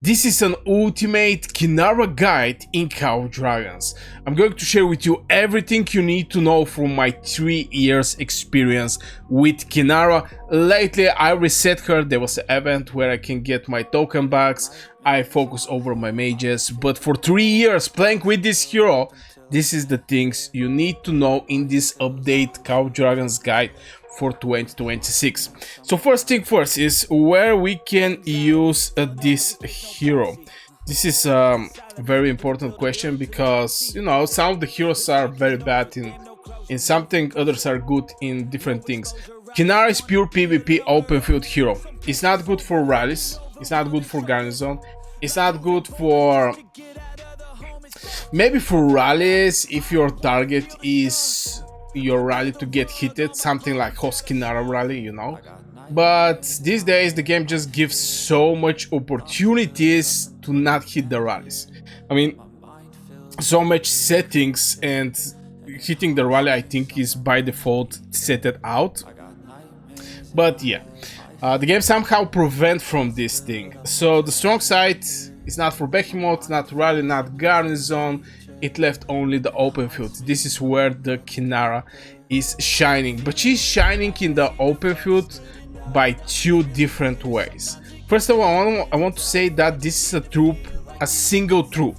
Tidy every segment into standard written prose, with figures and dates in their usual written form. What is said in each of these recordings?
This is an ultimate Kinnara guide in Call of Dragons. I'm going to share with you everything you need to know from my 3 years experience with Kinnara. Lately I reset her, there was an event where I can get my token backs, I focus over my mages, but for 3 years playing with this hero, this is the things you need to know in this update Call of Dragons guide for 2026. So first thing first is where we can use this hero. This is a very important question because, you know, some of the heroes are very bad in something, others are good in different things. Kinnara is pure PvP open field hero. It's not good for rallies, it's not good for garrison, it's not good for maybe for rallies if your target is your rally to get hitted, something like Hoskin rally, you know. But these days the game just gives so much opportunities to not hit the rallies. I mean, so much settings, and hitting the rally I think is by default set it out. But yeah, the game somehow prevent from this thing. So the strong side is not for behemoth, not rally, not garrison. It left only the open field. This is where the Kinnara is shining, but she's shining in the open field by 2 different ways. First of all, I want to say that this is a troop, a single troop.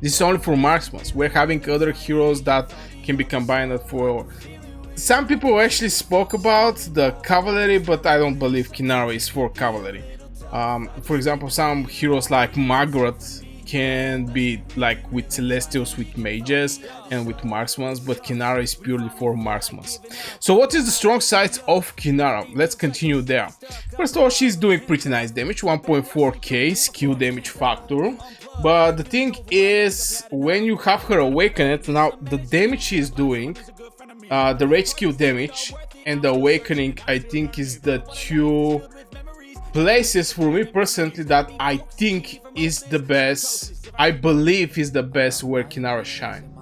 This is only for marksmen. We're having other heroes that can be combined for. Some people actually spoke about the cavalry, but I don't believe Kinnara is for cavalry. For example, some heroes like Margaret can be like with celestials, with mages, and with marksmen, but Kinnara is purely for marksmen. So what is the strong side of Kinnara? Let's continue there. First of all, she's doing pretty nice damage, 1.4k skill damage factor. But the thing is, when you have her awakened, now the damage she is doing, the rage skill damage and the awakening, I think is the 2 places for me personally that I think is the best, I believe is the best where Kinnara shine.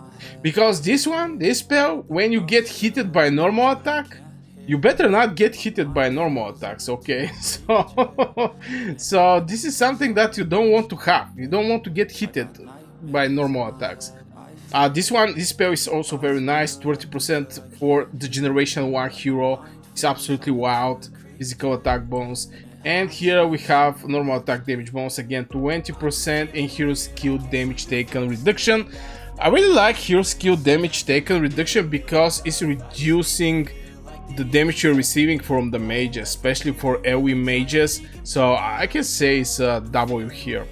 Because this one, this spell, when you get hit by normal attack, you better not get hit by normal attacks, okay? So this is something that you don't want to have. You don't want to get hit by normal attacks. This spell is also very nice, 20% for the generation 1 hero. It's absolutely wild. Physical attack bonus. And here we have normal attack damage bonus, again 20%, and hero skill damage taken reduction. I really like hero skill damage taken reduction because it's reducing the damage you're receiving from the mages, especially for AoE mages. So I can say it's a W here,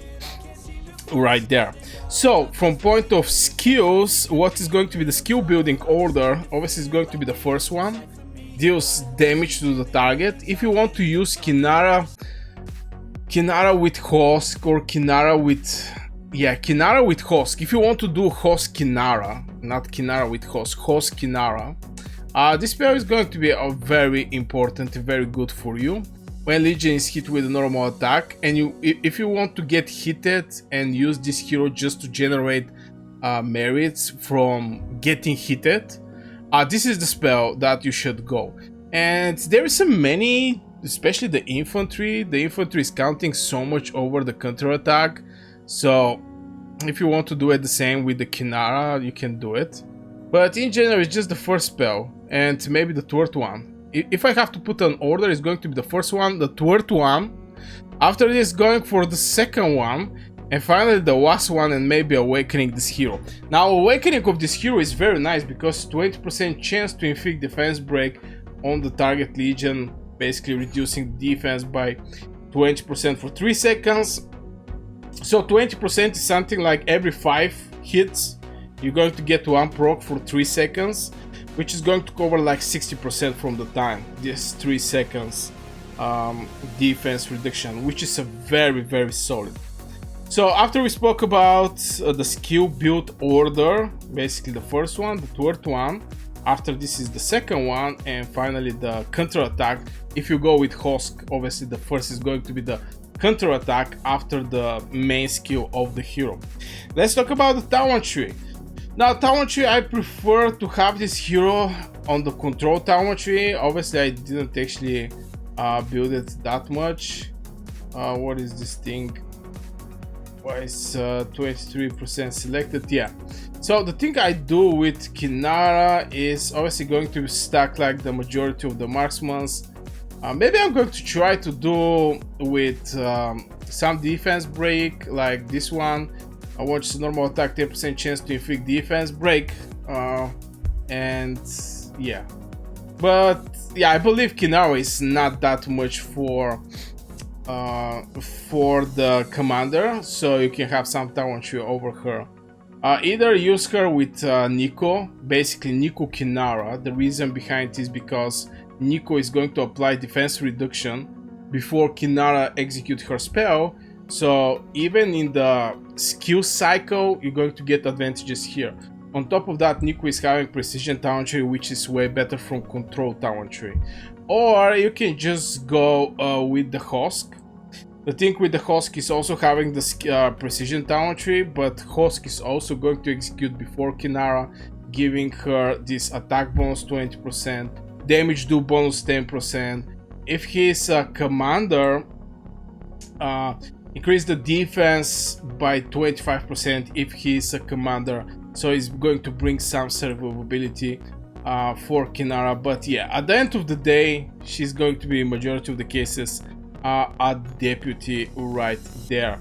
right there. So from point of skills, what is going to be the skill building order? Obviously it's going to be the first one. Deals damage to the target. If you want to use Kinnara with Hosk, or Kinnara with Hosk. If you want to do Hosk Kinnara, not Kinnara with Hosk, Hosk Kinnara, this spell is going to be a very important, very good for you when Legion is hit with a normal attack. And if you want to get hit and use this hero just to generate merits from getting hit, this is the spell that you should go. And there is so many, especially the infantry. The infantry is counting so much over the counter attack. So if you want to do it the same with the Kinnara, you can do it. But in general, it's just the first spell and maybe the third one. If I have to put an order, it's going to be the first one, the third one. After this, going for the second one. And finally the last one, and maybe awakening this hero. Now awakening of this hero is very nice because 20% chance to inflict defense break on the target legion, basically reducing defense by 20% for 3 seconds. So 20% is something like every 5 hits you're going to get 1 proc for 3 seconds, which is going to cover like 60% from the time, this 3 seconds defense reduction, which is a very solid. So after we spoke about the skill build order, basically the first one, the third one, after this is the second one, and finally the counter attack. If you go with Hosk, obviously the first is going to be the counter attack after the main skill of the hero. Let's talk about the talent tree. Now talent tree, I prefer to have this hero on the control talent tree. Obviously I didn't actually build it that much. What is this thing? Why is 23% selected? Yeah. So the thing I do with Kinnara is obviously going to stack like the majority of the marksmans. Maybe I'm going to try to do with some defense break like this one. I watch normal attack, 10% chance to inflict defense break, and yeah. But yeah, I believe Kinnara is not that much for the commander, so you can have some talentry over her. Either use her with Nico, basically Nico Kinnara. The reason behind it is because Nico is going to apply defense reduction before Kinnara execute her spell, so even in the skill cycle you're going to get advantages here. On top of that, Nico is having precision talentry, which is way better from control talentry. Or you can just go with the Hosk. The thing with the Hosk is also having the precision talentry, but Hosk is also going to execute before Kinnara, giving her this attack bonus 20%, damage do bonus 10%. If he's a commander, increase the defense by 25% if he's a commander, so he's going to bring some survivability for Kinnara. But yeah, at the end of the day, she's going to be in majority of the cases a deputy right there.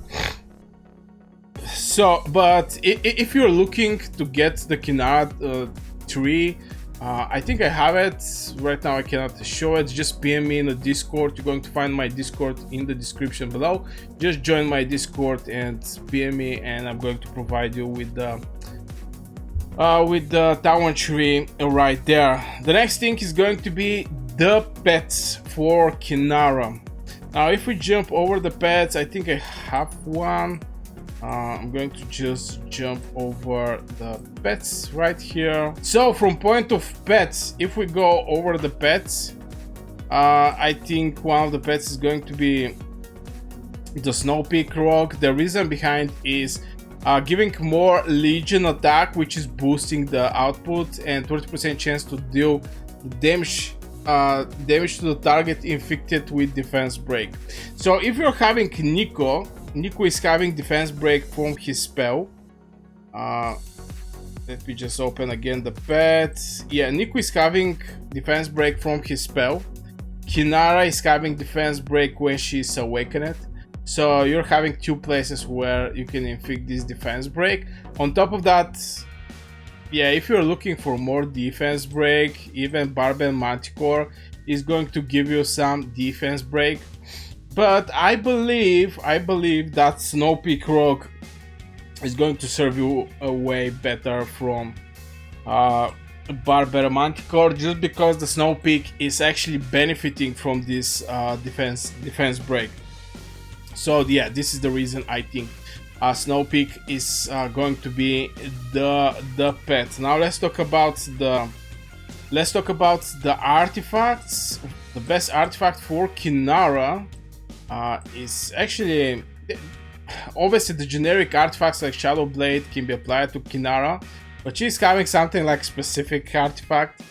So, but if you're looking to get the Kinnara tree, I think I have it right now. I cannot show it. Just PM me in the Discord. You're going to find my Discord in the description below. Just join my Discord and PM me, and I'm going to provide you with the talent tree right there. The next thing is going to be the pets for Kinnara. Now, if we jump over the pets, I think I have one. I'm going to just jump over the pets right here. So from point of pets, if we go over the pets, I think one of the pets is going to be the Snowpeak rogue. The reason behind is giving more legion attack, which is boosting the output, and 20% chance to deal damage to the target infected with defense break. So if you're having Nico is having defense break from his spell. Let me just open again the pet. Yeah, Nico is having defense break from his spell. Kinnara is having defense break when she's awakened. So you're having two places where you can inflict this defense break. On top of that, yeah, if you're looking for more defense break, even Barbarian Manticore is going to give you some defense break. But I believe that Snowpeak rogue is going to serve you way better from Barbarian Manticore, just because the Snowpeak is actually benefiting from this defense break. So yeah, this is the reason I think Snowpeak is going to be the pet. Now let's talk about the artifacts. The best artifact for Kinnara is actually, obviously the generic artifacts like Shadow Blade can be applied to Kinnara, but she's having something like specific artifact,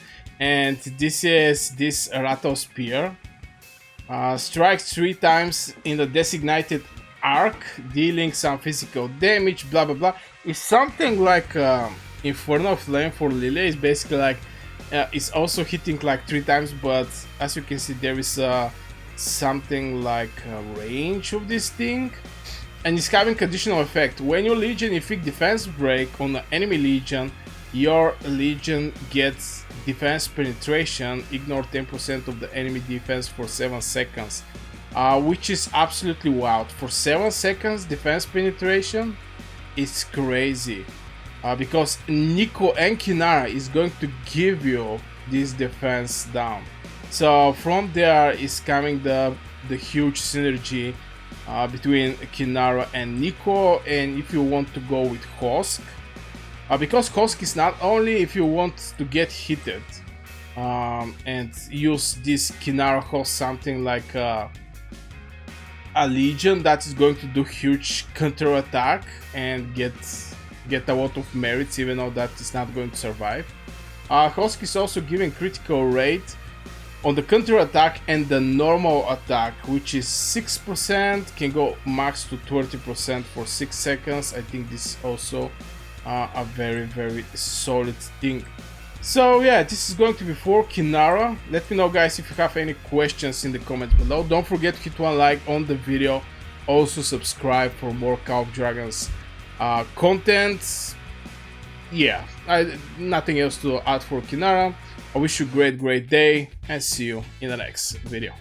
and this is this Rattle Spear. Strikes 3 times in the designated arc, dealing some physical damage, blah blah blah. It's something like Infernal Flame for Lily. It's basically like it's also hitting like 3 times, but as you can see there is something like a range of this thing, and it's having additional effect. When your legion inflict defense break on the enemy legion, your legion gets defense penetration, ignore 10% of the enemy defense for 7 seconds, which is absolutely wild. For 7 seconds defense penetration, it's crazy, because Nico and Kinnara is going to give you this defense down. So from there is coming the huge synergy between Kinnara and Nico. And if you want to go with Hosk, because Hosk is not only if you want to get hitted and use this Kinnara Hosk, something like a legion that is going to do huge counter attack and get a lot of merits, even though that is not going to survive. Hosk is also giving critical rate On the counter attack and the normal attack, which is 6%, can go max to 30% for 6 seconds. I think this is also a very solid thing. So yeah, this is going to be for Kinnara. Let me know, guys, if you have any questions in the comments below. Don't forget to hit one like on the video. Also subscribe for more Call of Dragons content. Yeah, nothing else to add for Kinnara. I wish you a great day and see you in the next video.